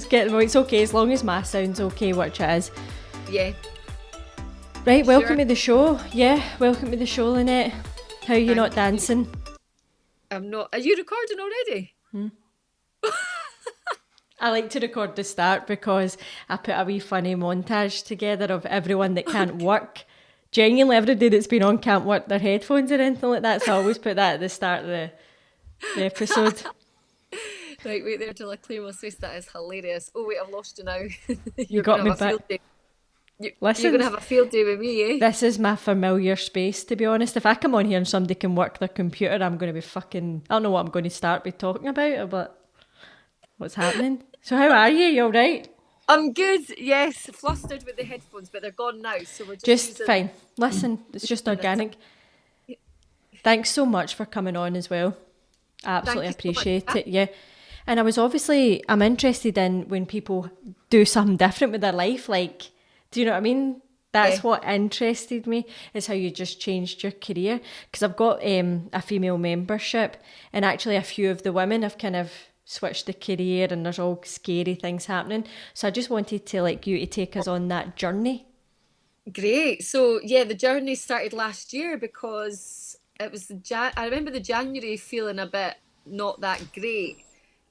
just get them. It's okay as long as my sound's okay, which it is. Yeah. Right, welcome to the show. Yeah, welcome to the show, Lynette. How are you not dancing? I'm not. Are you recording already? I like to record the start because I put a wee funny montage together of everyone that can't work. Genuinely, everybody that's been on can't work their headphones or anything like that, so I always put that at the start of the episode. Right, wait there till I clear my space. That is hilarious. Oh wait, I've lost you now. You got me back. You're Listen, going to have a field day with me, eh? this is my familiar space, to be honest. If I come on here and somebody can work their computer, I'm going to be fucking... I don't know what I'm going to start by talking about, but what's happening? So how are you? You all right? I'm good, yes. Flustered with the headphones, but they're gone now, so we're just using... fine. Listen, it's just organic. Thanks so much for coming on as well. I absolutely appreciate it, yeah. And I'm interested in when people do something different with their life, like... Do you know what I mean? That's what interested me, is how you just changed your career. Because I've got a female membership, and actually a few of the women have kind of switched the career, and there's all scary things happening. So I just wanted to you to take us on that journey. Great. So yeah, the journey started last year because it was I remember the January feeling a bit not that great.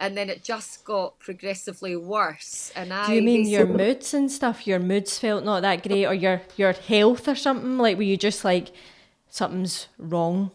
And then it just got progressively worse. And Do you mean your moods and stuff? Your moods felt not that great, or your health or something? Like, were you just like, something's wrong?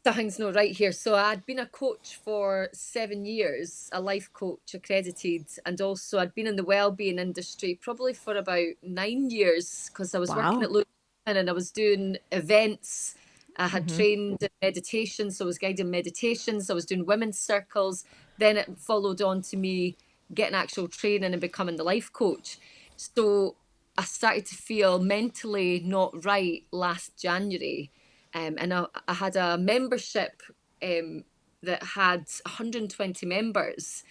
Something's not right here. So I'd been a coach for 7 years, a life coach accredited. And also I'd been in the wellbeing industry probably for about 9 years, because I was working at Luton and I was doing events. I had trained in meditation, so I was guiding meditations. I was doing women's circles. Then it followed on to me getting actual training and becoming the life coach. So I started to feel mentally not right last January. And I had a membership that had 120 members.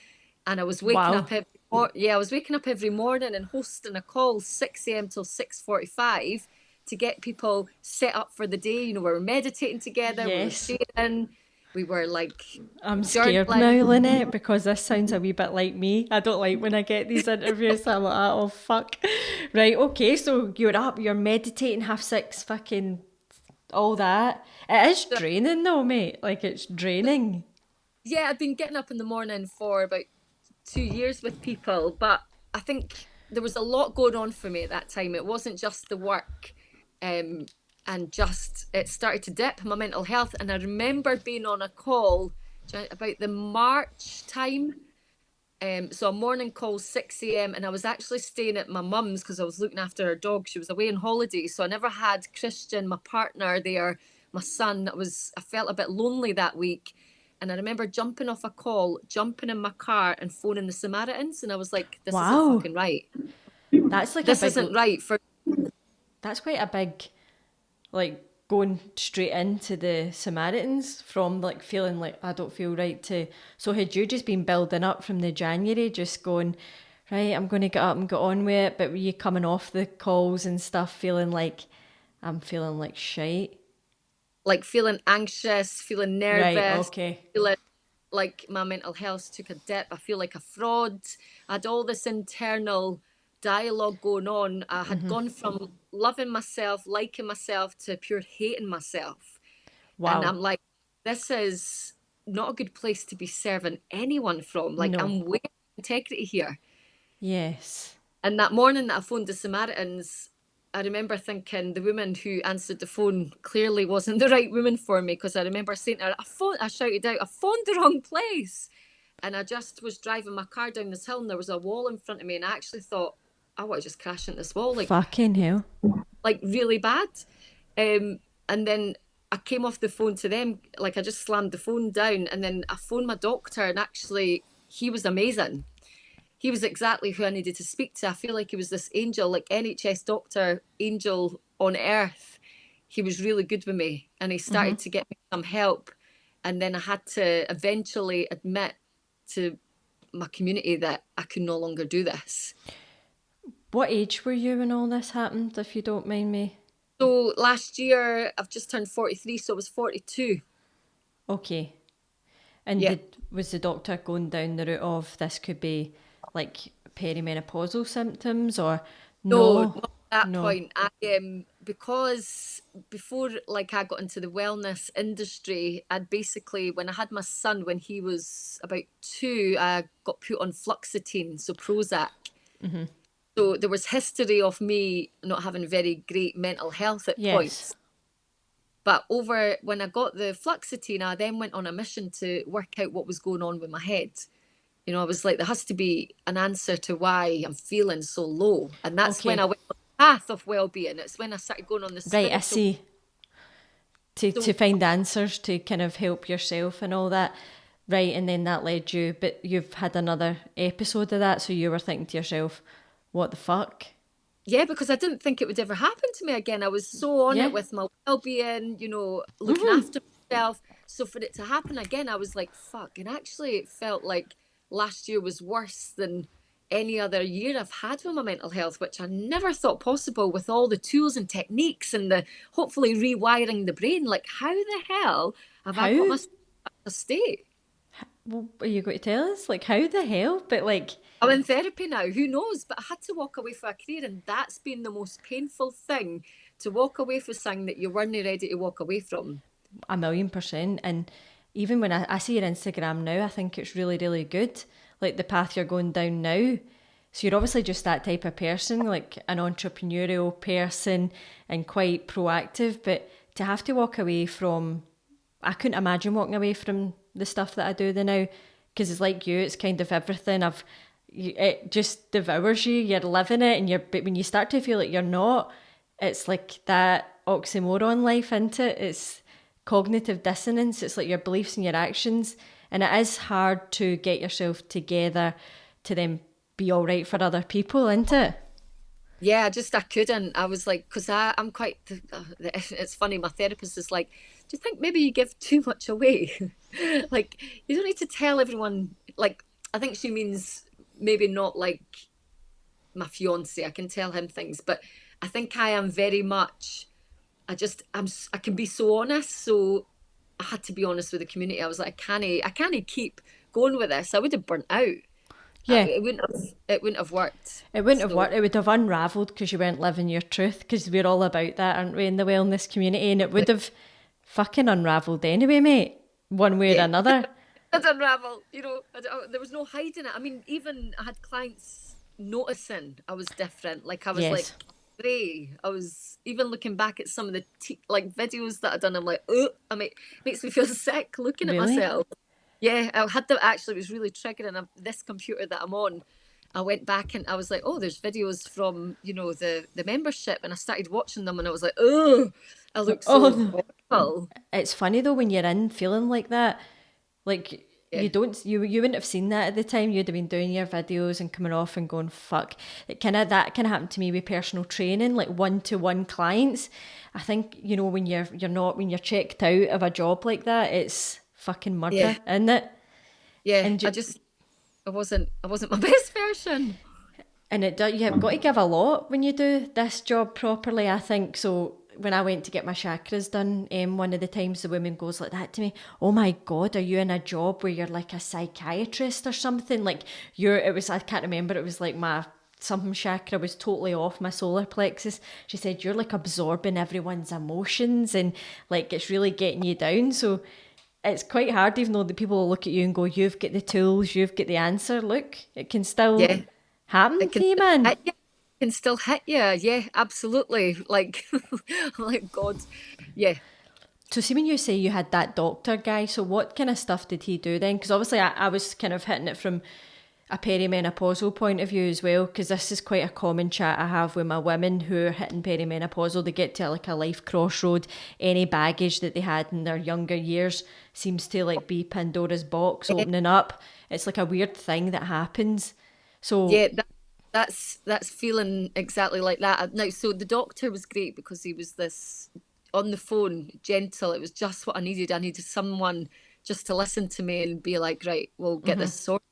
And I was waking up I was waking up every morning and hosting a call 6 a.m. till 6:45 to get people set up for the day. You know, we were meditating together, we were sharing. We were like... I'm scared now, Lynette, because this sounds a wee bit like me. I don't like when I get these interviews. I'm like, oh, fuck. Right, okay, so you're up, you're meditating, 6:30, fucking all that. It is draining though, mate. Like, it's draining. Yeah, I've been getting up in the morning for about 2 years with people, but I think there was a lot going on for me at that time. It wasn't just the work. And just it started to dip my mental health. And I remember being on a call about the March time, so a morning call 6 a.m. and I was actually staying at my mum's because I was looking after her dog. She was away on holiday, so I never had Christian, my partner, there, my son. I felt a bit lonely that week. And I remember jumping off a call, jumping in my car and phoning the Samaritans, and I was like, this isn't fucking right. That's like this isn't right for... That's quite a big, like, going straight into the Samaritans from like feeling like I don't feel right to... So had you just been building up from the January, just going, right, I'm going to get up and get on with it, but were you coming off the calls and stuff feeling like, I'm feeling like shite? Like feeling anxious, feeling nervous, right, okay. Feeling like my mental health took a dip. I feel like a fraud. I had all this internal dialogue going on. I had gone from loving myself, liking myself, to pure hating myself. Wow. And I'm like, this is not a good place to be serving anyone from. Like, no. I'm way integrity here. Yes. And that morning that I phoned the Samaritans, I remember thinking the woman who answered the phone clearly wasn't the right woman for me, because I remember saying to her, I shouted out, I phoned the wrong place. And I just was driving my car down this hill and there was a wall in front of me, and I actually thought, I want to just crash into this wall. Like, fucking hell. Like, really bad. And then I came off the phone to them, like I just slammed the phone down, and then I phoned my doctor, and actually he was amazing. He was exactly who I needed to speak to. I feel like he was this angel, like NHS doctor, angel on earth. He was really good with me, and he started to get me some help. And then I had to eventually admit to my community that I could no longer do this. What age were you when all this happened, if you don't mind me? So last year, I've just turned 43, so I was 42. Okay. And was the doctor going down the route of this could be like perimenopausal symptoms or No, no? not at that No. point. I because before like I got into the wellness industry, I'd basically when I had my son when he was about 2, I got put on fluoxetine, so Prozac. Mm-hmm. So there was history of me not having very great mental health at Yes. points. But over when I got the fluoxetine, I then went on a mission to work out what was going on with my head. You know, I was like, there has to be an answer to why I'm feeling so low. And that's when Okay. I went on the path of well-being. It's when I started going on the Right, I spiritual. see. To So find answers to kind of help yourself and all that. Right, and then that led you, but you've had another episode of that, so you were thinking to yourself, what the fuck? yeah, because I didn't think it would ever happen to me again. I was so on Yeah. it with my well-being, looking after myself. So for it to happen again, I was like, fuck. And actually it felt like last year was worse than any other year I've had with my mental health, which I never thought possible with all the tools and techniques and the hopefully rewiring the brain. Like, how the hell have I got How? myself in a state? Well, are you going to tell us? Like, how the hell? But like, I'm in therapy now. Who knows? But I had to walk away from a career, and that's been the most painful thing to walk away from something that you weren't ready to walk away from. 1,000,000%. And even when I see your Instagram now, I think it's really, really good. Like the path you're going down now. So you're obviously just that type of person, like an entrepreneurial person and quite proactive. But to have to walk away from, I couldn't imagine walking away from the stuff that I do the now. Because it's like you, it's kind of everything. It just devours you. You're living it, but when you start to feel like you're not, it's like that oxymoron life, isn't it? It's cognitive dissonance. It's like your beliefs and your actions, and it is hard to get yourself together to then be all right for other people, isn't it? Yeah, I couldn't. I was like, because I'm quite, it's funny, my therapist is like, do you think maybe you give too much away? Like, you don't need to tell everyone, like, I think she means maybe not like my fiance, I can tell him things, but I think I am very much, I can be so honest. So I had to be honest with the community. I was like, I can't keep going with this. I would have burnt out. Yeah, It wouldn't have worked. it wouldn't have So worked. It would have unravelled because you weren't living your truth. Because we're all about that, aren't we, in the wellness community? And it would have fucking unravelled anyway, mate. One way or yeah. another. It unravel, there was no hiding it. I mean, even I had clients noticing I was different. Like I was like, Yes. grey. I was even looking back at some of the like videos that I'd done. I'm like, oh, makes me feel sick looking at Really? myself. Yeah, I had to actually. It was really triggering. This computer that I'm on, I went back and I was like, oh, there's videos from the membership, and I started watching them, and I was like, oh, I look Oh, so no. horrible. It's funny though when you're in feeling like that. Like Yeah, you wouldn't have seen that at the time. You'd have been doing your videos and coming off and going fuck. That kind of happened to me with personal training, like 1-to-1 clients. I think when when you're checked out of a job like that, it's fucking yeah, murder, isn't it? yeah. And I wasn't my best version. you have got to give a lot when you do this job properly, I think. So when I went to get my chakras done, one of the times the woman goes like that to me, oh my God, are you in a job where you're like a psychiatrist or something? Like I can't remember, it was like my something chakra was totally off, my solar plexus. She said, you're like absorbing everyone's emotions and like it's really getting you down. So it's quite hard, even though the people will look at you and go, you've got the tools, you've got the answer. Look, it can still Yeah, happen it to can you, still man. hit you. It can still hit you. Yeah, absolutely. Like, like God. Yeah. So see when you say you had that doctor guy, so what kind of stuff did he do then? Because obviously I was kind of hitting it from a perimenopausal point of view as well, because this is quite a common chat I have with my women who are hitting perimenopausal. They get to like a life crossroad. Any baggage that they had in their younger years seems to like be Pandora's box Yeah, opening up. It's like a weird thing that happens. So yeah, that's feeling exactly like that. Now, so the doctor was great because he was this on the phone, gentle. It was just what I needed. I needed someone just to listen to me and be like, right, we'll get this sorted.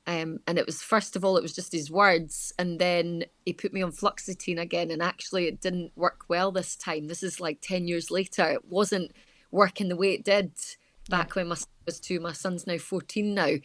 And it was first of all, it was just his words, and then he put me on fluoxetine again, and actually, it didn't work well this time. This is like 10 years later. It wasn't working the way it did Yeah. back when my son was 2. My son's now 14 now.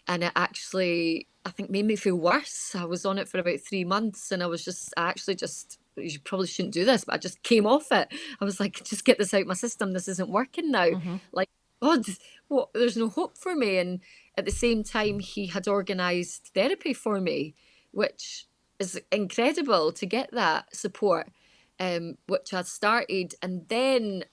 And it actually, I think, made me feel worse. I was on it for about 3 months, and I actually just, you probably shouldn't do this, but I just came off it. I was like, just get this out my system. This isn't working now. Like, God, what? There's no hope for me. And at the same time, he had organised therapy for me, which is incredible to get that support, which I started. And then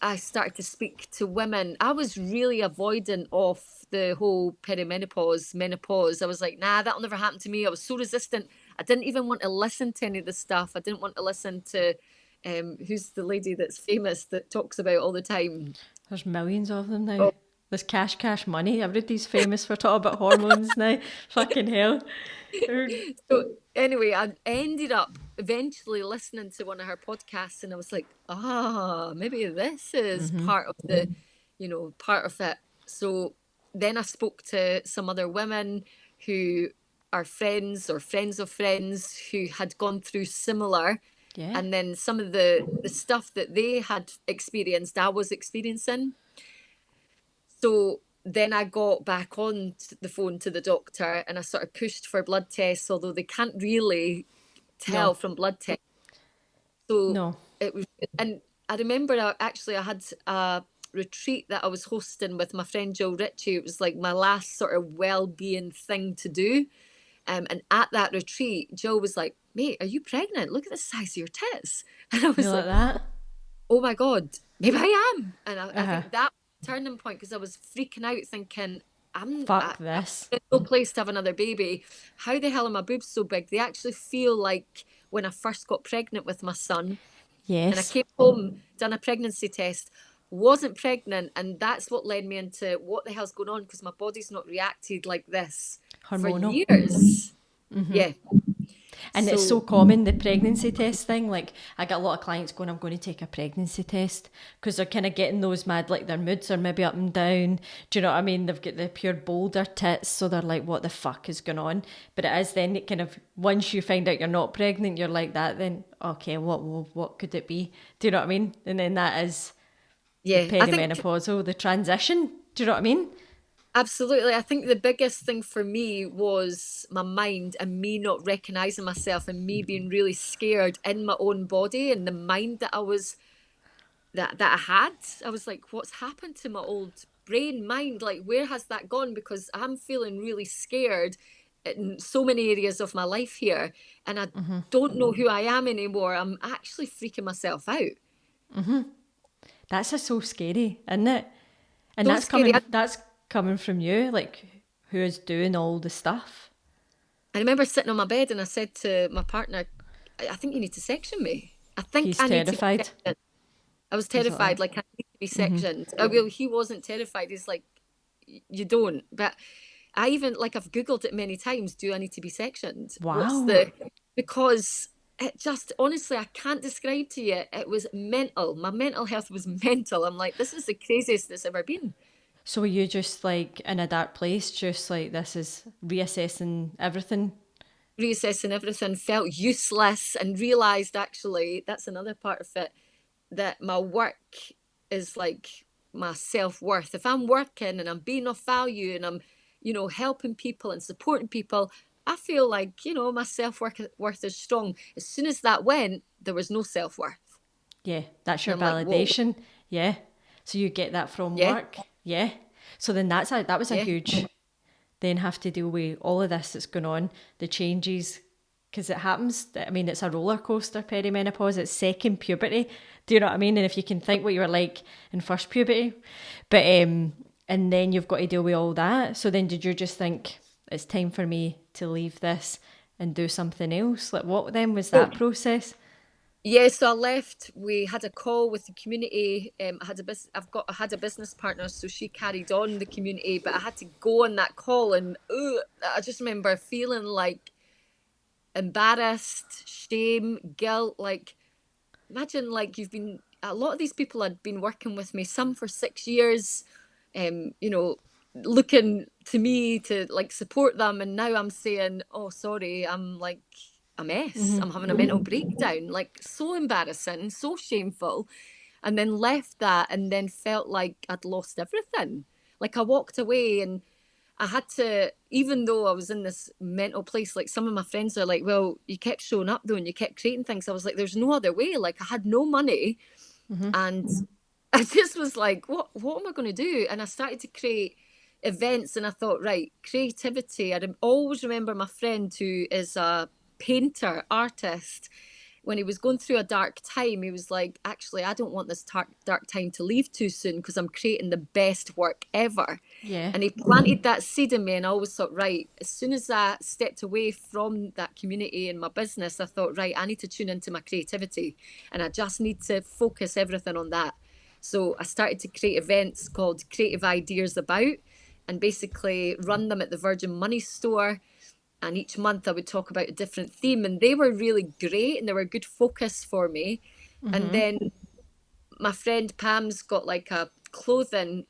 I started to speak to women. I was really avoidant of the whole perimenopause, menopause. I was like, nah, that'll never happen to me. I was so resistant. I didn't even want to listen to any of the stuff. I didn't want to listen to who's the lady that's famous that talks about all the time. There's millions of them now. Oh, There's cash money. Everybody's famous for talking about hormones now. Fucking hell. so anyway, I ended up eventually listening to one of her podcasts, and I was like, maybe this is part of the, part of it. So then I spoke to some other women who are friends or friends of friends who had gone through similar. Yeah. And then some of the stuff that they had experienced, I was experiencing. So then I got back on the phone to the doctor, and I sort of pushed for blood tests, although they can't really tell No. from blood tests. So No. it was, and I remember I had a retreat that I was hosting with my friend Joe Ritchie. It was like my last sort of well-being thing to do. And at that retreat, Joe was like, mate, are you pregnant? Look at the size of your tits. And I was You like like, that? oh my God, maybe I am. And I Uh-huh. think that turning point, because I was freaking out thinking, I'm Fuck this. in no place to have another baby. How the hell are my boobs so big? They actually feel like when I first got pregnant with my son, and I Yes. came home, done a pregnancy test, wasn't pregnant, and that's what led me into what the hell's going on, because my body's not reacted like this for Hormonal. years. Yeah. And it's so So common, the pregnancy test thing. Like, I get a lot of clients going, I'm going to take a pregnancy test because they're kind of getting those mad, like their moods are maybe up and down. Do you know what I mean? They've got the pure boulder tits. So they're like, what the fuck is going on? But it is then it kind of, once you find out you're not pregnant, you're like that, then, okay, what could it be? Do you know what I mean? And then that is the yeah, I think perimenopausal, the transition. Do you know what I mean? absolutely. I think the biggest thing for me was my mind and me not recognizing myself and me being really scared in my own body and the mind that I had. I was like, what's happened to my old brain mind? Like, where has that gone? Because I'm feeling really scared in so many areas of my life here, and I don't know who I am anymore. I'm actually freaking myself out. That's just so scary, isn't it? And So scary. that's coming from you, like who is doing all the stuff. I remember sitting on my bed and I said to my partner, I think you need to section me. I think He's I need to be terrified. sectioned. I was He's like terrified, that. like I need to be sectioned. Oh, well, he wasn't terrified. He's like, you don't. But I even, like, I've Googled it many times. Do I need to be sectioned? Wow. Because it just, honestly, I can't describe to you. It was mental. My mental health was mental. I'm like, this is the craziest it's ever been. So were you just like in a dark place, just like this is reassessing everything? Reassessing everything, felt useless, and realised actually, that's another part of it, that my work is like my self-worth. If I'm working and I'm being of value and I'm, helping people and supporting people, I feel like, my self-worth is strong. As soon as that went, there was no self-worth. Yeah, that's And your I'm like, whoa, validation. Yeah. So you get that from yeah, work. Yeah. So then that was a yeah, huge, then have to deal with all of this that's going on, the changes, because it happens. I mean, it's a roller coaster, perimenopause. It's second puberty. Do you know what I mean? And if you can think what you were like in first puberty, but and then you've got to deal with all that. So then, did you just think it's time for me to leave this and do something else? Like, what then was so that process? yeah, so I left. We had a call with the community. I had a business partner, so she carried on the community. But I had to go on that call, and I just remember feeling like embarrassed, shame, guilt. Like, imagine, like, a lot of these people had been working with me, some for 6 years, um, you know, looking to me to like support them, and now I'm saying, oh, sorry, I'm like a mess. I'm having a mental breakdown. Like, so embarrassing, so shameful. and then left that and then felt like I'd lost everything. Like I walked away and I had to, even though I was in this mental place, like some of my friends are like, well, you kept showing up though and you kept creating things. I was like, there's no other way. Like I had no money and I just was like, what am I going to do? And I started to create events and I thought, right, creativity. Always remember my friend who is a painter, artist. When he was going through a dark time, he was like, actually, I don't want this dark time to leave too soon because I'm creating the best work ever. Yeah. And he planted that seed in me, and I always thought, right, as soon as I stepped away from that community and my business, I thought, right, I need to tune into my creativity and I just need to focus everything on that. So I started to create events called Creative Ideas About and basically run them at the Virgin Money Store. And each month I would talk about a different theme, and they were really great and they were a good focus for me. And then my friend Pam's got like a clothing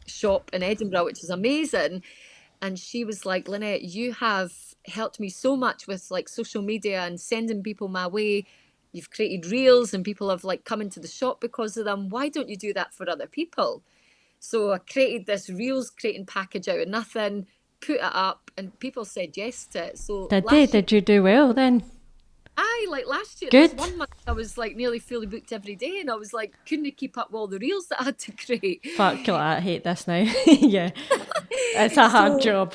shop in Edinburgh, which is amazing. And she was like, Lynette, you have helped me so much with like social media and sending people my way. You've created reels and people have like come into the shop because of them. Why don't you do that for other people? So I created this reels creating package out of nothing, put it up, and people said yes to it. So Did you do well then? like last year, Good. this 1 month, I was like nearly fully booked every day, and I was like, couldn't keep up with all the reels that I had to create. Fuck that, I hate this now. Yeah, it's a hard job.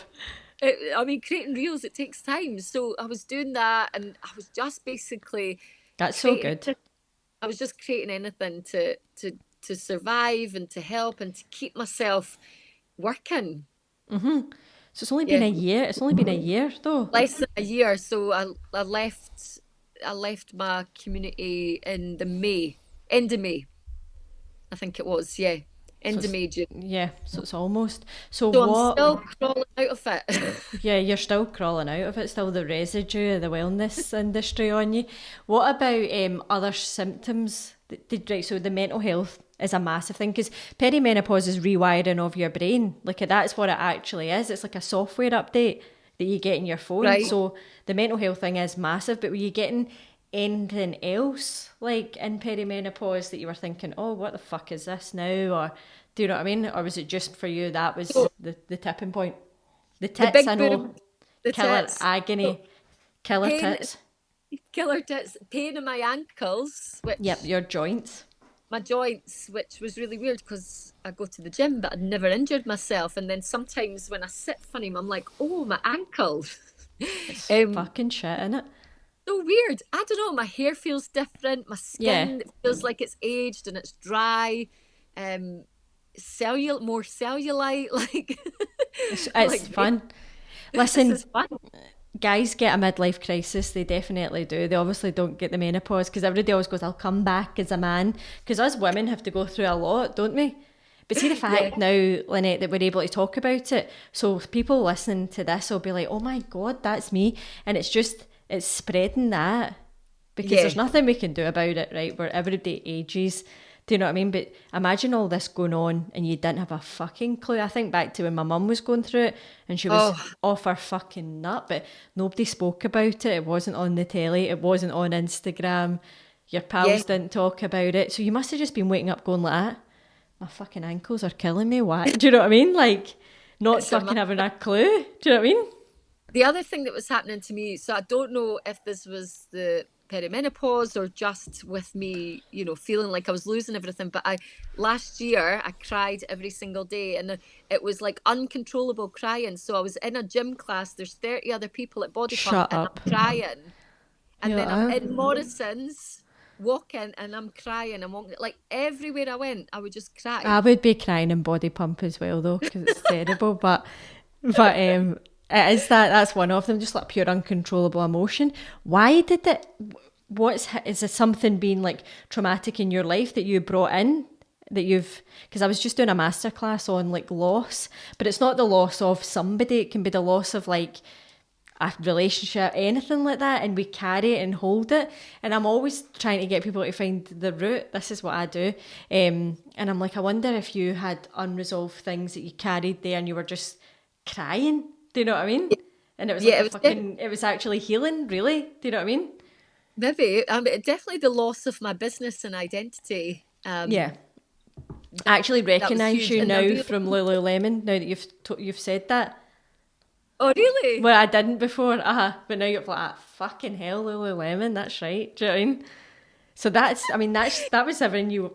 I mean, creating reels, it takes time. So I was doing that, and I was just basically That's so good. I was just creating anything to survive and to help and to keep myself working. So it's only been a year. It's only been a year though. Less than a year. So I left my community in the end of May, I think it was. Yeah, end of May, June. Yeah, so it's almost. So So I'm what? still crawling out of it. Yeah, you're still crawling out of it. Still the residue of the wellness industry on you. What about other symptoms? Right, so the mental health is a massive thing because perimenopause is rewiring of your brain. Like that's what it actually is. It's like a software update that you get in your phone. Right. So the mental health thing is massive. But were you getting anything else like in perimenopause that you were thinking, oh, what the fuck is this now? Or do you know what I mean? Or was it just for you that was the tipping point? The tits, big I know. boob, the Killer tits. agony. Killer Pain. tits. Killer tits, pain in my ankles, which Yep, your joints. my joints, which was really weird because I go to the gym, but I'd never injured myself. And then sometimes when I sit funny, I'm like, oh, my ankle. It's fucking shit, innit? So weird. I don't know. My hair feels different. My skin feels like it's aged and it's dry. More cellulite. Like It's like, fun. this Listen, is fun. guys get a midlife crisis. They definitely do. They obviously don't get the menopause because everybody always goes, I'll come back as a man. Because us women have to go through a lot, don't we? But see the fact now, Lynette, that we're able to talk about it. So people listening to this will be like, oh my God, that's me. And it's spreading that because there's nothing we can do about it, right? Where everybody ages. Do you know what I mean? But imagine all this going on and you didn't have a fucking clue. I think back to when my mum was going through it and she was off her fucking nut, but nobody spoke about it. It wasn't on the telly. It wasn't on Instagram. Your pals didn't talk about it. So you must have just been waking up going like that. My fucking ankles are killing me. Why? Do you know what I mean? Like not fucking having a clue. Do you know what I mean? The other thing that was happening to me, so I don't know if this was the perimenopause or just with me, feeling like I was losing everything. But last year I cried every single day and it was like uncontrollable crying. So I was in a gym class, there's 30 other people at Body Pump and I'm crying. And then I'm in Morrison's walking and I'm crying. I'm walking, like everywhere I went, I would just cry. I would be crying in Body Pump as well though, because it's terrible. But it is that's one of them, just like pure uncontrollable emotion. Why did it? Is it something being like traumatic in your life that you brought in? Because I was just doing a masterclass on like loss, but it's not the loss of somebody. It can be the loss of like a relationship, anything like that, and we carry it and hold it. And I'm always trying to get people to find the root. This is what I do, and I'm like, I wonder if you had unresolved things that you carried there and you were just crying. Do you know what I mean? And it was it was actually healing, really. Do you know what I mean? Maybe. Definitely the loss of my business and identity. Yeah. I actually That was recognise huge. you And I now really, from Lululemon, now that you've said that. oh really? Well, I didn't before, but now you're like, fucking hell, Lululemon, that's right. Do you know what I mean? So that was everything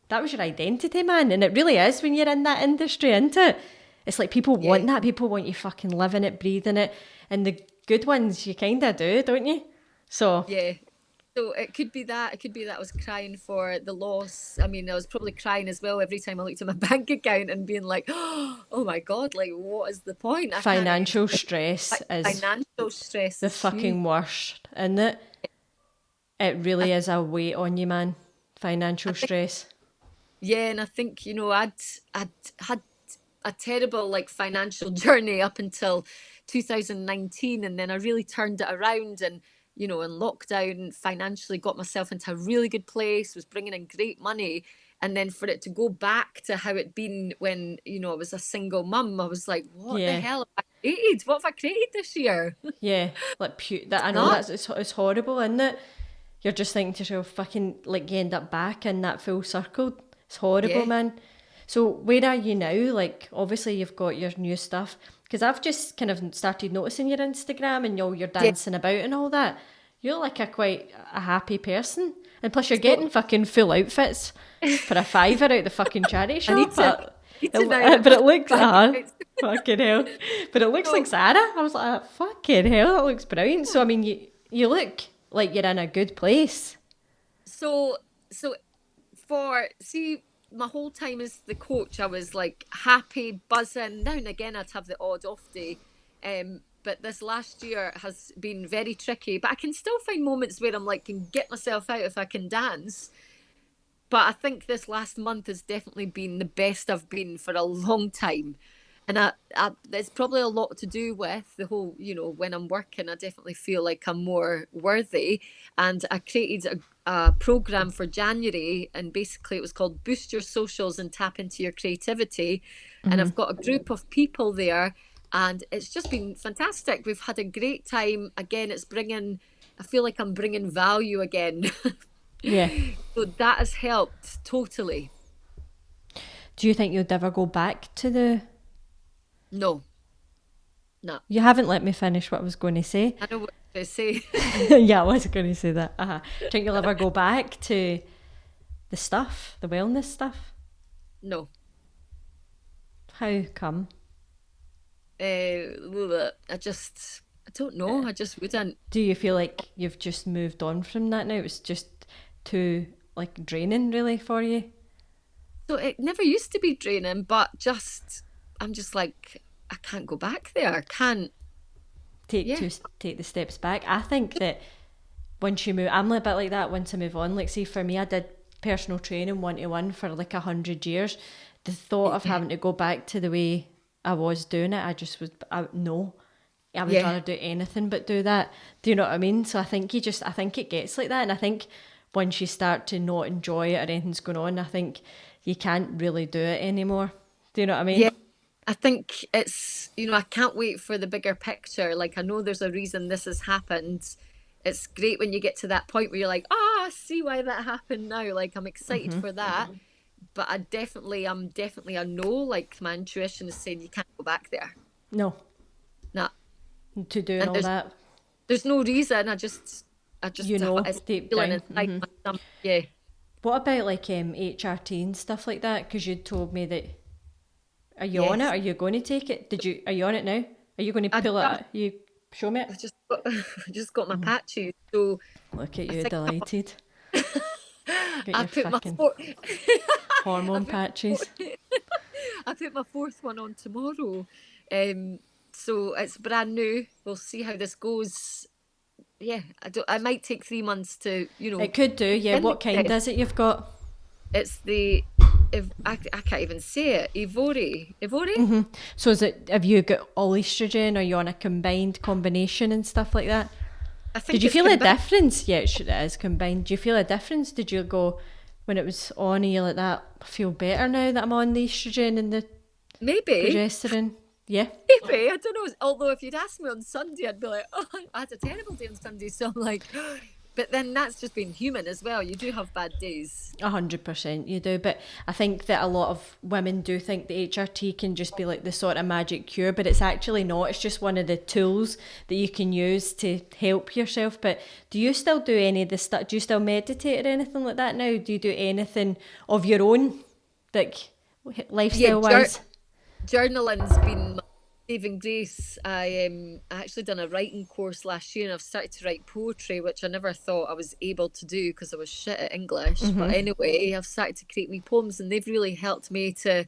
that was your identity, man. And it really is when you're in that industry, isn't it? It's like people Yeah, want that. People want you fucking living it, breathing it. And the good ones, you kind of do, don't you? So, yeah. So it could be that. It could be that I was crying for the loss. I mean, I was probably crying as well every time I looked at my bank account and being like, "Oh my God, like what is the point? I can't even." financial stress is Financial stress the is huge. fucking worst, isn't it? It I, really is a weight on you, man. I Financial think, stress. yeah, and I think I'd had a terrible like financial journey up until 2019, and then I really turned it around, and in lockdown financially got myself into a really good place, was bringing in great money, and then for it to go back to how it been when I was a single mum, I was like, what the Yeah. hell have I created? What have I created this year? Yeah. Like, that, I know Not. it's horrible, isn't it? You're just thinking to yourself, fucking, like, you end up back in that full circle. It's horrible, Yeah, man. So, where are you now? Like, obviously, you've got your new stuff. Because I've just kind of started noticing your Instagram and all your yeah. dancing about and all that. You're like quite a happy person. And plus, you're So getting fucking full outfits for a fiver out the fucking charity I shop. need to now But it looks, buy it. fucking hell. But it looks like So Sarah. I was like, fucking hell, that looks brilliant. So, I mean, you look like you're in a good place. so so for see my whole time as the coach, I was like happy, buzzing. Now and again I'd have the odd off day. But this last year has been very tricky. But I can still find moments where I'm like can get myself out if I can dance. But I think this last month has definitely been the best I've been for a long time. And there's probably a lot to do with the whole, when I'm working, I definitely feel like I'm more worthy. And I created a program for January, and basically it was called Boost Your Socials and Tap into Your Creativity. And I've got a group of people there, and it's just been fantastic. We've had a great time. Again, I feel like I'm bringing value again. Yeah. So that has helped totally. Do you think you'll ever go back to the... No, no. You haven't let me finish what I was going to say. I know what to say. Yeah, I was going to say that. Do you think you'll ever go back to the stuff, the wellness stuff? No. How come? I don't know. I just wouldn't. Do you feel like you've just moved on from that now? It's just too, like, draining, really, for you? So it never used to be draining, but I'm just like, I can't go back there. I can't. Yeah. Take the steps back. I think that once you move, I'm a bit like that once I move on. Like, see, for me, I did personal training 1-to-1 for like 100 years. The thought of having to go back to the way I was doing it, no. I would rather do anything but do that. Do you know what I mean? So I think it gets like that. And I think once you start to not enjoy it or anything's going on, I think you can't really do it anymore. Do you know what I mean? Yeah. I think it's, I can't wait for the bigger picture. Like, I know there's a reason this has happened. It's great when you get to that point where you're like, I see why that happened now. Like, I'm excited for that. But I'm definitely a no. Like, my intuition is saying you can't go back there. No. Nah. To do And all that. there's no reason. I just it's deep feeling down. inside my stomach. Yeah. What about like HRT and stuff like that? Because you told me that. Are you on it? Yes. Are you going to take it? Are you on it now? Are you going to pull it? You show me it. I just got my patches. So Look at I you, think delighted. Get I your put my fucking hormone patches. I put my fourth one on tomorrow. So it's brand new. We'll see how this goes. Yeah, I might take 3 months to, It could do, yeah. What kind is it you've got? It's if I can't even say it. Evori. So have you got all estrogen? Are you on a combination and stuff like that? I think Did you feel a difference? Yeah, it is combined. Do you feel a difference? Did you go when it was on, are you like that? I feel better now that I'm on the estrogen and the maybe progesterone. Yeah. maybe, I don't know. Although if you'd asked me on Sunday, I'd be like, oh, I had a terrible day on Sunday. So I'm like, But then that's just being human as well. You do have bad days. 100% you do, but I think that a lot of women do think the HRT can just be like the sort of magic cure, but it's actually not. It's just one of the tools that you can use to help yourself. But do you still do any of the stuff? Do you still meditate or anything like that now? Do you do anything of your own, like Yeah, lifestyle wise? journaling's been my saving grace. I actually done a writing course last year, and I've started to write poetry, which I never thought I was able to do because I was shit at English. But anyway, I've started to create me poems, and they've really helped me to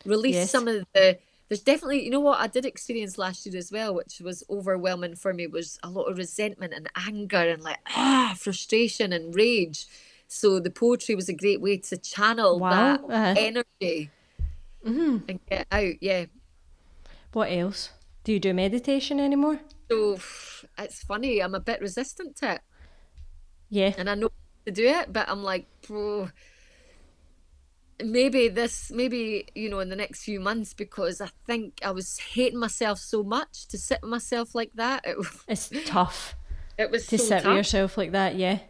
release Yes. some of the. There's definitely, you know what I did experience last year as well, which was overwhelming for me, was a lot of resentment and anger and like frustration and rage. So the poetry was a great way to channel Wow. that energy and get out. Yeah. What else? Do you do meditation anymore? So it's funny, I'm a bit resistant to it. Yeah. And I know to do it, but I'm like, "Oh, maybe, in the next few months, because I think I was hating myself so much to sit with myself like that. It's tough It was to so sit with tough. yourself like that, yeah.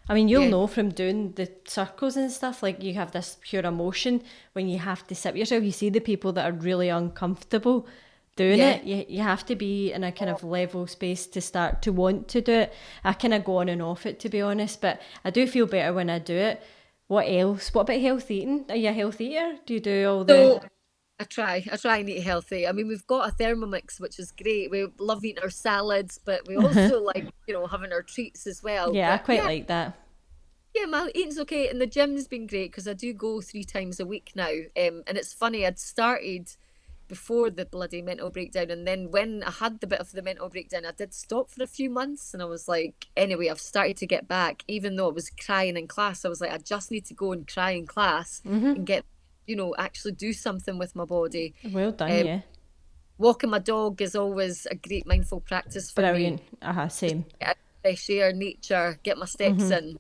I mean, you'll Yeah. know from doing the circles and stuff, like you have this pure emotion when you have to sit with yourself. You see the people that are really uncomfortable doing Yeah. it. You have to be in a kind of level space to start to want to do it. I kind of go on and off it, to be honest, but I do feel better when I do it. What else? What about health eating? Are you a health eater? Do you do all the... So I try and eat healthy. I mean, we've got a Thermomix, which is great. We love eating our salads, but we also like, having our treats as well. Yeah, I But quite like that. yeah, my eating's okay, and the gym's been great because I do go 3 times a week now. And it's funny, I'd started before the bloody mental breakdown, and then when I had the bit of the mental breakdown, I did stop for a few months, and I was like, anyway, I've started to get back, even though I was crying in class. I was like, I just need to go and cry in class and get, actually do something with my body. Well done, Um, yeah. Walking my dog is always a great mindful practice for me. Brilliant. Same. Get out, fresh air, nature, get my steps in.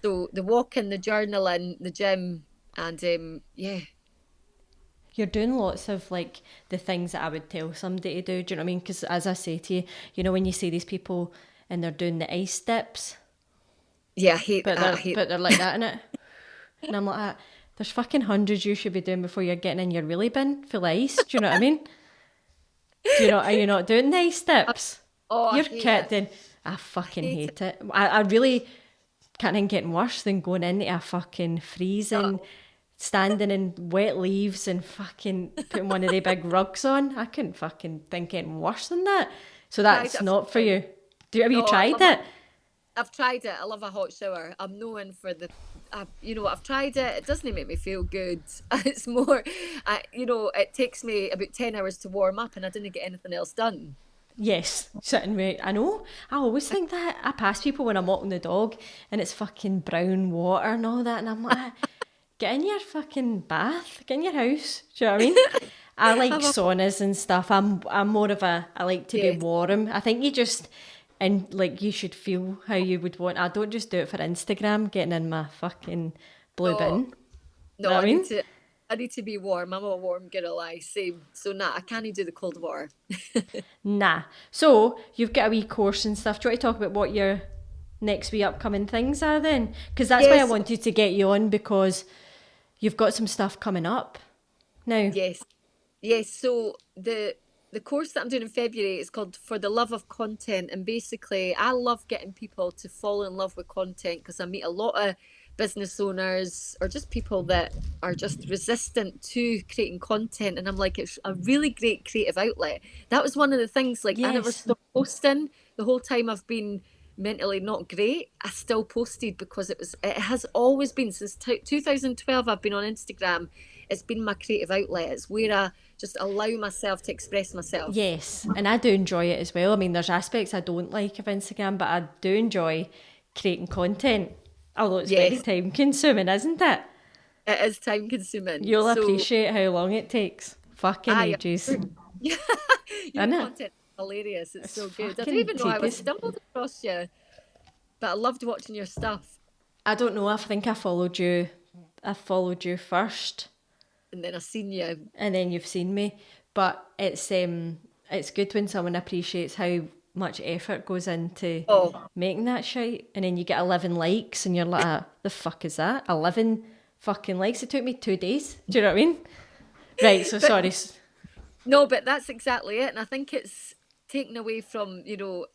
So the walking, the journaling, the gym, and yeah, You're doing lots of like the things that I would tell somebody to do. Do you know what I mean? Because as I say to you, when you see these people and they're doing the ice steps, yeah, I hate but that. I they're hate. but they're like that in it, and I'm like, there's fucking hundreds you should be doing before you're getting in your wheelie bin full of ice. Do you know what I mean? Are you not doing the ice steps? Oh, I You're hate it. kidding. I I fucking hate it. hate it. I really can't think getting worse than going into a fucking freezing, Oh, standing in wet leaves and fucking putting one of the big rugs on. I couldn't fucking think getting worse than that. So tried that's it a not for few you. times. Have you No, I tried love it. it? I've tried it. I love a hot shower. I'm known for the. I've tried it. It doesn't make me feel good. It's more, it takes me about 10 hours to warm up, and I didn't get anything else done. Yes, sitting right. I know. I always think that. I pass people when I'm walking the dog and it's fucking brown water and all that, and I'm like, get in your fucking bath, get in your house. Do you know what I mean? I like I'm a saunas and stuff. I'm more of a, I like to be yes. warm. I think you just, and like you should feel how you would want. I don't just do it for Instagram, getting in my fucking blue No, bin. You no, know what I I need mean? to. I need to be warm. I'm a warm girl. I same. So nah, I can't do the cold water. Nah. So you've got a wee course and stuff. Do you want to talk about what your next wee upcoming things are then? Because that's why I Yes, wanted to get you on, because you've got some stuff coming up now. yes. Yes, so the course that I'm doing in February is called For the Love of Content, and basically I love getting people to fall in love with content because I meet a lot of business owners or just people that are just resistant to creating content, and I'm like, it's a really great creative outlet. That was one of the things, like I never Yes. stopped posting the whole time I've been mentally not great. I still posted because it has always been since 2012. I've been on Instagram. It's been my creative outlet. It's where I just allow myself to express myself. Yes. And I do enjoy it as well. I mean, there's aspects I don't like of Instagram, but I do enjoy creating content. Although it's very Yes, time consuming, isn't it? it is time consuming. You'll So appreciate how long it takes. Fucking I ages. yeah, your Isn't it? content is hilarious. It's It's so good. I don't fucking even know how I tedious. stumbled across you, but I loved watching your stuff. I don't know. I think I followed you. I followed you first, And then I seen you. and then you've seen me. But it's good when someone appreciates how much effort goes into Oh, making that shite, and then you get 11 likes, and you're like, the fuck is that? 11 fucking likes. It took me 2 days. Do you know what I mean? Right. So but sorry. no, but that's exactly it. And I think it's taken away from,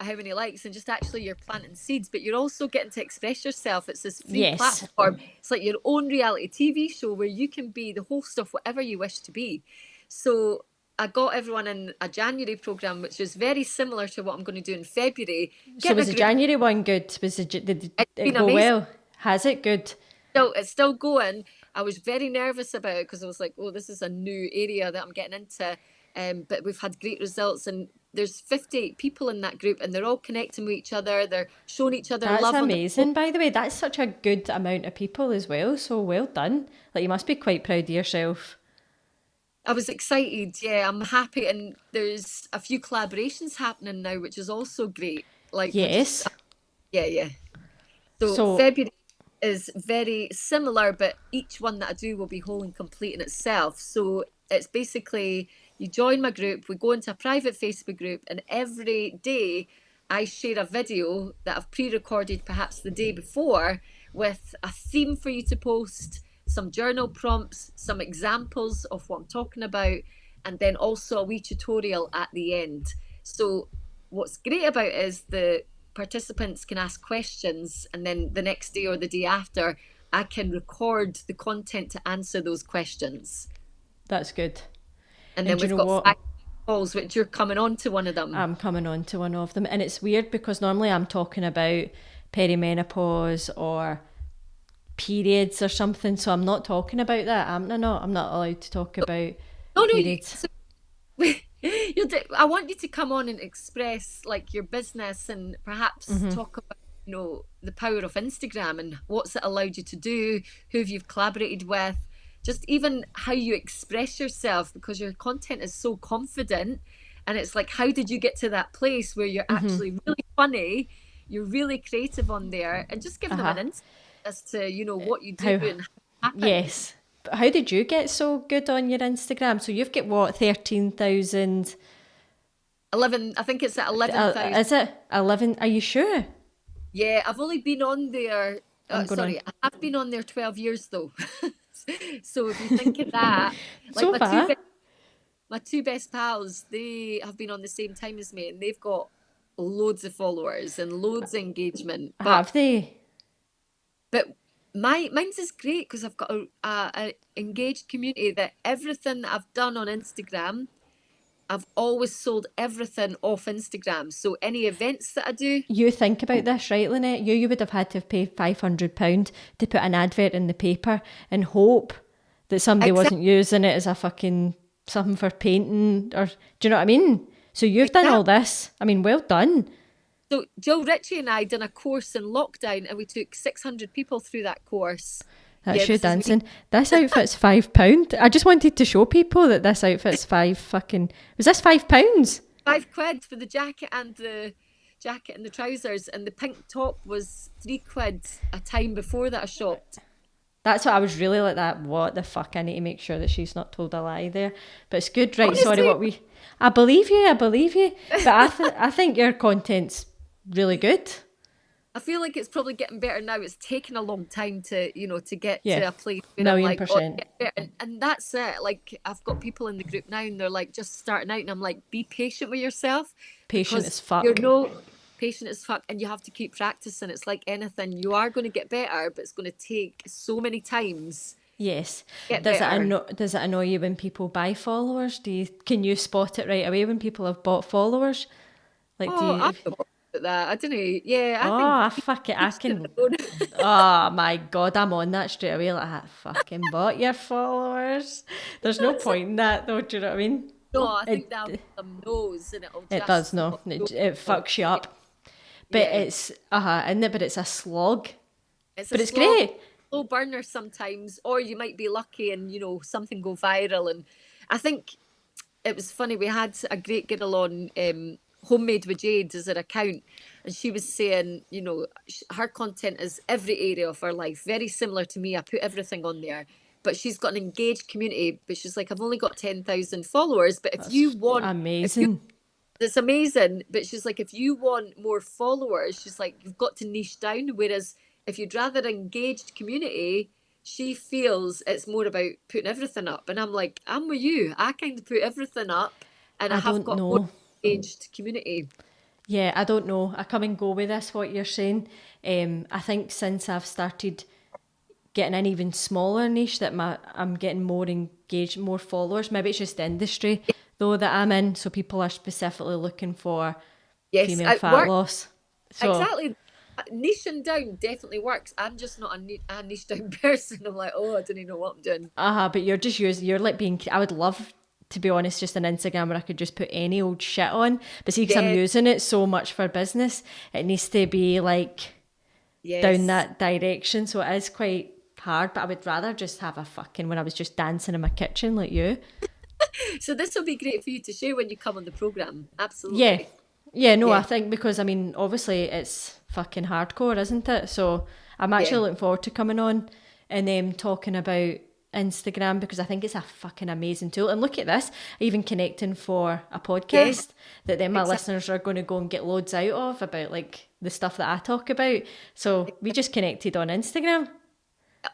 how many likes and just actually you're planting seeds, but you're also getting to express yourself. It's this free Yes. platform. It's like your own reality TV show where you can be the host of whatever you wish to be. So I got everyone in a January program, which is very similar to what I'm going to do in February. So Getting a was the group, January one good? Did it's it been go amazing. well? Has it good? It's still going. I was very nervous about it because I was like, oh, this is a new area that I'm getting into. But we've had great results, and there's 58 people in that group, and they're all connecting with each other. They're showing each other That's love on the post. amazing, by the way. That's such a good amount of people as well. So well done. Like, you must be quite proud of yourself. I was excited. Yeah, I'm happy, and there's a few collaborations happening now, which is also great. Like, Yes. yeah, yeah. So So February is very similar, but each one that I do will be whole and complete in itself. So it's basically you join my group, we go into a private Facebook group, and every day I share a video that I've pre recorded perhaps the day before with a theme for you to post, some journal prompts, some examples of what I'm talking about, and then also a wee tutorial at the end. So what's great about it is the participants can ask questions, and then the next day or the day after I can record the content to answer those questions. that's good. And And then do you we've know got what? five calls, which you're coming on to one of them. I'm coming on to one of them. And it's weird because normally I'm talking about perimenopause or periods or something. So I'm not talking about that. I'm not allowed to talk about No, no, periods. so I want you to come on and express like your business and perhaps talk about the power of Instagram and what's it allowed you to do, who have you collaborated with, just even how you express yourself because your content is so confident, and it's like how did you get to that place where you're actually really funny, you're really creative on there, and just giving them Uh-huh. an insight as to what you do How and how it happens. Yes. But how did you get so good on your Instagram? So you've got what, 13,000? 11, I think it's at 11,000. Is it 11? Are you sure? Yeah, I've only been on there. I'm going on. Sorry, I have been on there 12 years though. So if you think of that, like So far, my two best pals, they have been on the same time as me, and they've got loads of followers and loads of engagement. But have they? but mine's is great because I've got a engaged community that everything that I've done on Instagram, I've always sold everything off Instagram. So any events that I do, You think about this, right, Lynette? You would have had to have paid £500 to put an advert in the paper and hope that somebody exactly, wasn't using it as a fucking something for painting, or do you know what I mean? So you've done all this. I mean, well done. so Jill Ritchie and I done a course in lockdown, and we took 600 people through that course. Yeah, That's you this is me. dancing. This outfit's £5. I just wanted to show people that this outfit's five fucking. Was this £5? £5 for the jacket and the trousers, and the pink top was £3 a time before that I shopped. That's what I was really like that. What the fuck? I need to make sure that she's not told a lie there. But it's good, right? Sorry, Honestly, what we. I believe you. I believe you. But I think your content's really good. I feel like it's probably getting better now. It's taken a long time to get to Yeah, a place where I'm million like, oh, percent. get better. And that's it. Like I've got people in the group now, and they're like just starting out, and I'm like, be patient with yourself Patient because as you're fuck. no patient as fuck, and you have to keep practicing. It's like anything, you are going to get better, but it's going to take so many times Yes. to get better. Does it annoy you when people buy followers? Can you spot it right away when people have bought followers? Like, do Oh, I you? don't know about that. I don't know. Yeah, I think Oh, fuck it. I each to their can. own. Oh my god, I'm on that straight away. Like, I fucking bought your followers. There's no point in that, though. Do you know what I mean? No, I think It the algorithm knows, and it'll it does just no. It go. fucks you up. But Yeah. it's isn't it? But it's a slog. It's a But it's slog, great. slow burner sometimes, or you might be lucky and something go viral. And I think it was funny. We had a great girl on Homemade with Jade as an account, and she was saying, her content is every area of her life, very similar to me. I put everything on there, but she's got an engaged community. But she's like, I've only got 10,000 followers. But if you That's want, if you amazing. It's amazing. But she's like, if you want more followers, she's like, you've got to niche down. Whereas if you'd rather engaged community, she feels it's more about putting everything up. And I'm like, I'm with you. I kind of put everything up, and I I have don't got more know. engaged community. Yeah, I don't know. I come and go with this, what you're saying. I think since I've started getting an even smaller niche that I'm getting more engaged, more followers. Maybe it's just the industry though that I'm in, so people are specifically looking for Yes, female it fat works. loss. So, Exactly. Niching down definitely works. I'm just not a niche down person. I'm like, oh, I don't even know what I'm doing. but you're just using, you're like being, I would love, to be honest, just an Instagram where I could just put any old shit on. But see, because I'm Yes, using it so much for business, it needs to be like down yes. that direction. So it is quite hard, but I would rather just have a fucking, when I was just dancing in my kitchen like you. So this will be great for you to share when you come on the program. Yeah. Absolutely. Yeah, no, I Yeah, think because, I mean, obviously it's fucking hardcore, isn't it? So I'm actually yeah. looking forward to coming on and talking about Instagram because I think it's a fucking amazing tool. And look at this, even connecting for a Yes, podcast that then my exactly. listeners are going to go and get loads out of about like the stuff that I talk about. So we just connected on Instagram.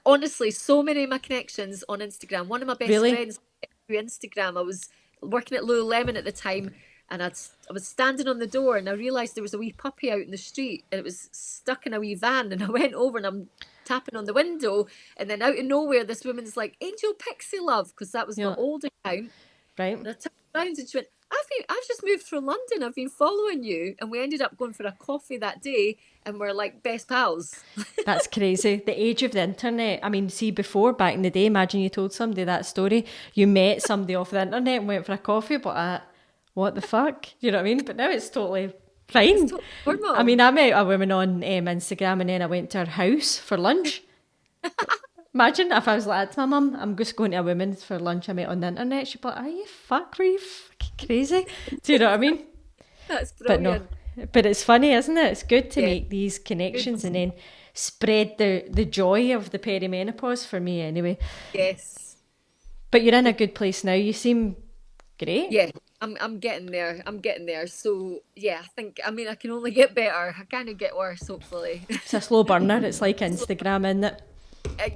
Honestly, so many of my connections on Instagram. One of my best Really? friends through Instagram. I was working at Lululemon at the time, and I was standing on the door, and I realised there was a wee puppy out in the street, and it was stuck in a wee van. And I went over and I'm tapping on the window, and then out of nowhere, this woman's like, "Angel Pixie Love," because that was my Yeah, old account. right. And I turned around and she went, I've just moved from London. I've been following you. And we ended up going for a coffee that day, and we're like best pals. That's crazy. The age of the internet. I mean, see, before, back in the day, imagine you told somebody that story. You met somebody off the internet and went for a coffee, but what the fuck? You know what I mean? But now it's totally It's fine. totally I normal. mean, I met a woman on Instagram and then I went to her house for lunch. Imagine if I was like, that's my mum, I'm just going to a woman's for lunch I met on the internet. She'd be like, are you were you fucking crazy? Do you know what I mean? That's But no, brilliant. but it's funny, isn't it? It's good to Yeah, make these good. connections and then spread the joy of the perimenopause for me anyway. Yes. But you're in a good place now. You seem great. Yeah. I'm getting there. I'm getting there. So yeah, I mean I can only get better. I kind of get worse, hopefully. It's a slow burner. It's like Instagram, isn't it?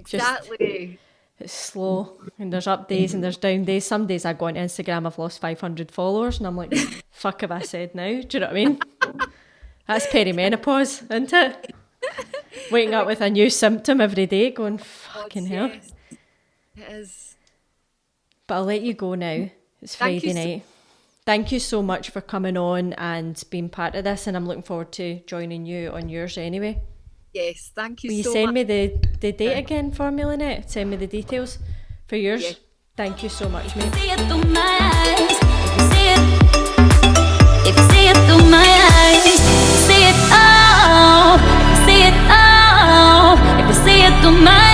Just Exactly. it's slow and there's up days and there's down days. Some days I go on Instagram, I've lost 500 followers and I'm like, fuck have I said now? Do you know what I mean? That's perimenopause, isn't it? Waking up with a new symptom every day going, God, fucking hell. yes. It is. But I'll let you go now. It's Thank you Friday so night. Thank you so much for coming on and being part of this, and I'm looking forward to joining you on yours anyway. Yes, thank you Will you so send much. me the date again for me, Lynette? Send me the details for Yeah. yours. Thank you so much, mate. See it through my eyes. If you see it through my eyes, see it all. If you see it all, if you see it through my